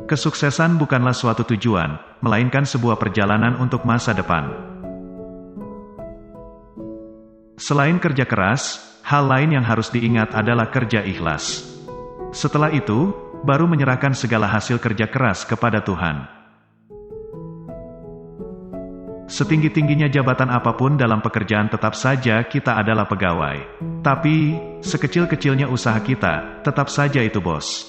Kesuksesan bukanlah suatu tujuan, melainkan sebuah perjalanan untuk masa depan. Selain kerja keras, hal lain yang harus diingat adalah kerja ikhlas. Setelah itu, baru menyerahkan segala hasil kerja keras kepada Tuhan. Setinggi-tingginya jabatan apapun dalam pekerjaan tetap saja kita adalah pegawai. Tapi, sekecil-kecilnya usaha kita, tetap saja itu bos.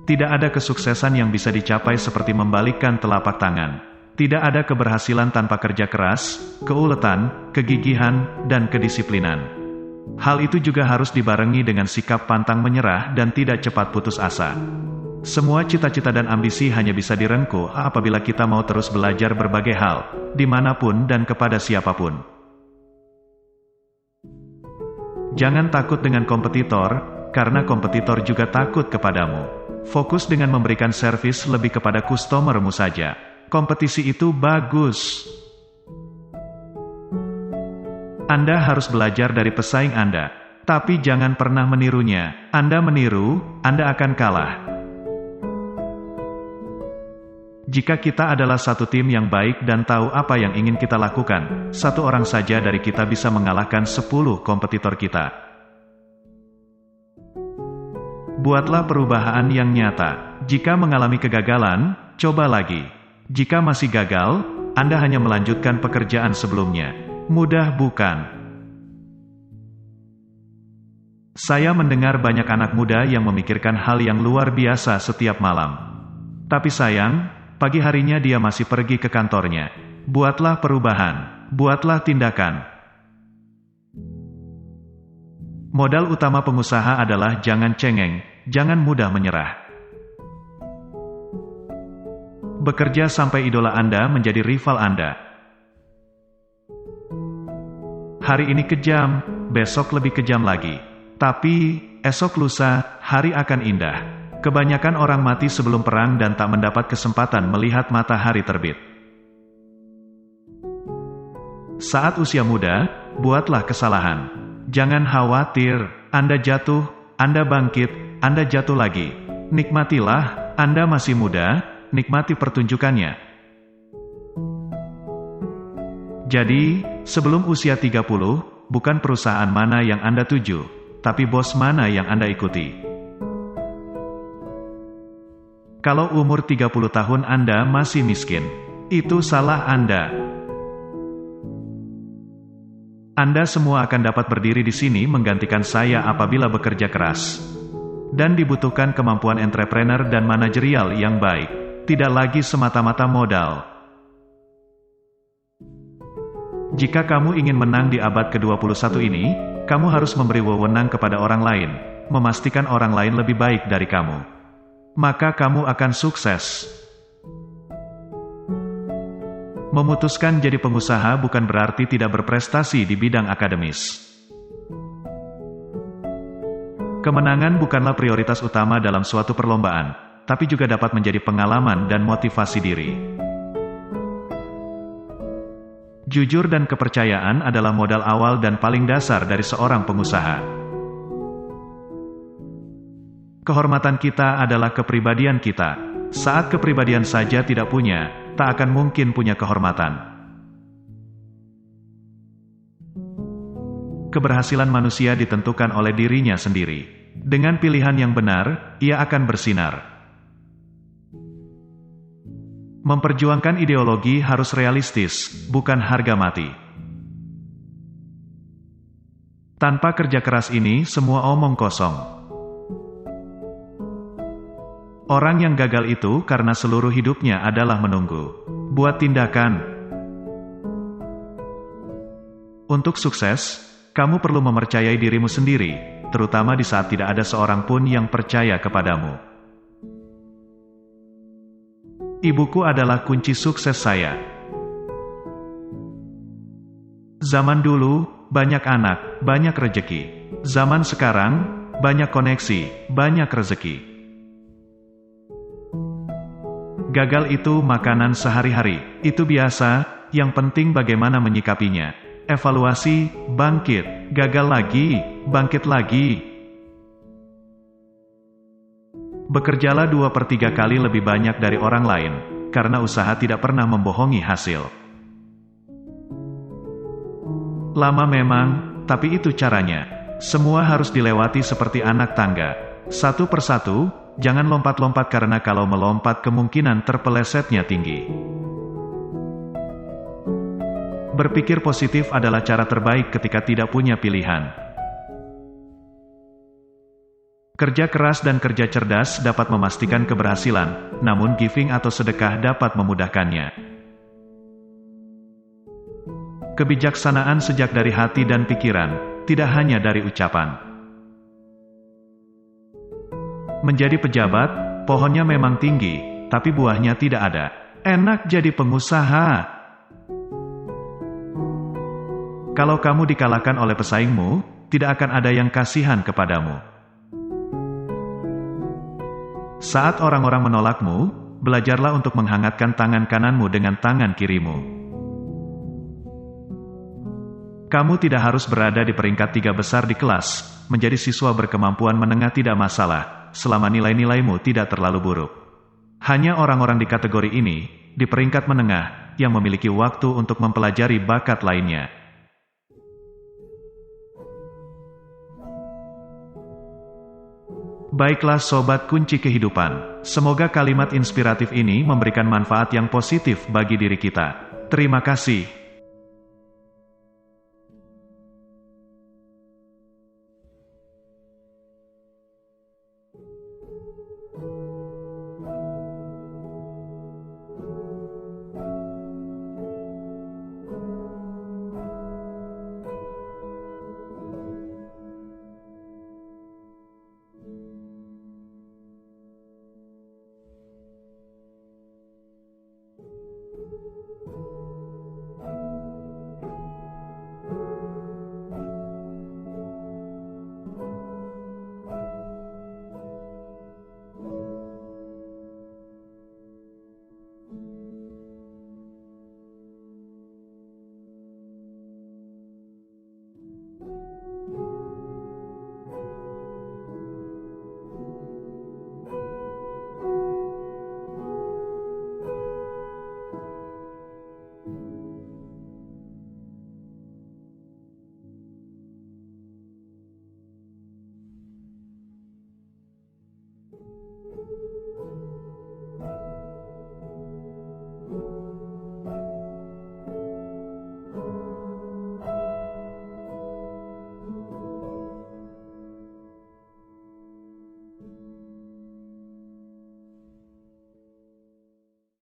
Tidak ada kesuksesan yang bisa dicapai seperti membalikkan telapak tangan. Tidak ada keberhasilan tanpa kerja keras, keuletan, kegigihan, dan kedisiplinan. Hal itu juga harus dibarengi dengan sikap pantang menyerah dan tidak cepat putus asa. Semua cita-cita dan ambisi hanya bisa direngkuh apabila kita mau terus belajar berbagai hal, dimanapun dan kepada siapapun. Jangan takut dengan kompetitor, karena kompetitor juga takut kepadamu. Fokus dengan memberikan servis lebih kepada customermu saja. Kompetisi itu bagus. Anda harus belajar dari pesaing Anda, tapi jangan pernah menirunya. Anda meniru, Anda akan kalah. Jika kita adalah satu tim yang baik dan tahu apa yang ingin kita lakukan, satu orang saja dari kita bisa mengalahkan 10 kompetitor kita. Buatlah perubahan yang nyata. Jika mengalami kegagalan, coba lagi. Jika masih gagal, Anda hanya melanjutkan pekerjaan sebelumnya. Mudah bukan? Saya mendengar banyak anak muda yang memikirkan hal yang luar biasa setiap malam. Tapi sayang, pagi harinya dia masih pergi ke kantornya. Buatlah perubahan. Buatlah tindakan. Modal utama pengusaha adalah jangan cengeng, jangan mudah menyerah. Bekerja sampai idola Anda menjadi rival Anda. Hari ini kejam, besok lebih kejam lagi. Tapi, esok lusa, hari akan indah. Kebanyakan orang mati sebelum perang dan tak mendapat kesempatan melihat matahari terbit. Saat usia muda, buatlah kesalahan. Jangan khawatir, Anda jatuh, Anda bangkit, Anda jatuh lagi. Nikmatilah, Anda masih muda, nikmati pertunjukannya. Jadi, sebelum usia 30, bukan perusahaan mana yang Anda tuju, tapi bos mana yang Anda ikuti. Kalau umur 30 tahun Anda masih miskin, itu salah Anda. Anda semua akan dapat berdiri di sini menggantikan saya apabila bekerja keras. Dan dibutuhkan kemampuan entrepreneur dan manajerial yang baik, tidak lagi semata-mata modal. Jika kamu ingin menang di abad ke-21 ini, kamu harus memberi wewenang kepada orang lain, memastikan orang lain lebih baik dari kamu. Maka kamu akan sukses. Memutuskan jadi pengusaha bukan berarti tidak berprestasi di bidang akademis. Kemenangan bukanlah prioritas utama dalam suatu perlombaan, tapi juga dapat menjadi pengalaman dan motivasi diri. Jujur dan kepercayaan adalah modal awal dan paling dasar dari seorang pengusaha. Kehormatan kita adalah kepribadian kita. Saat kepribadian saja tidak punya, tak akan mungkin punya kehormatan. Keberhasilan manusia ditentukan oleh dirinya sendiri. Dengan pilihan yang benar, ia akan bersinar. Memperjuangkan ideologi harus realistis, bukan harga mati. Tanpa kerja keras ini, semua omong kosong. Orang yang gagal itu karena seluruh hidupnya adalah menunggu. Buat tindakan. Untuk sukses, kamu perlu mempercayai dirimu sendiri, terutama di saat tidak ada seorang pun yang percaya kepadamu. Ibuku adalah kunci sukses saya. Zaman dulu, banyak anak, banyak rejeki. Zaman sekarang, banyak koneksi, banyak rezeki. Gagal itu makanan sehari-hari, itu biasa, yang penting bagaimana menyikapinya. Evaluasi, bangkit, gagal lagi, bangkit lagi. Bekerjalah 2/3 kali lebih banyak dari orang lain, karena usaha tidak pernah membohongi hasil. Lama memang, tapi itu caranya. Semua harus dilewati seperti anak tangga. Satu persatu, jangan lompat-lompat karena kalau melompat kemungkinan terpelesetnya tinggi. Berpikir positif adalah cara terbaik ketika tidak punya pilihan. Kerja keras dan kerja cerdas dapat memastikan keberhasilan, namun giving atau sedekah dapat memudahkannya. Kebijaksanaan sejak dari hati dan pikiran, tidak hanya dari ucapan. Menjadi pejabat, pohonnya memang tinggi, tapi buahnya tidak ada. Enak jadi pengusaha. Kalau kamu dikalahkan oleh pesaingmu, tidak akan ada yang kasihan kepadamu. Saat orang-orang menolakmu, belajarlah untuk menghangatkan tangan kananmu dengan tangan kirimu. Kamu tidak harus berada di peringkat 3 besar di kelas, menjadi siswa berkemampuan menengah tidak masalah, selama nilai-nilaimu tidak terlalu buruk. Hanya orang-orang di kategori ini, di peringkat menengah, yang memiliki waktu untuk mempelajari bakat lainnya. Baiklah sobat kunci kehidupan, semoga kalimat inspiratif ini memberikan manfaat yang positif bagi diri kita. Terima kasih.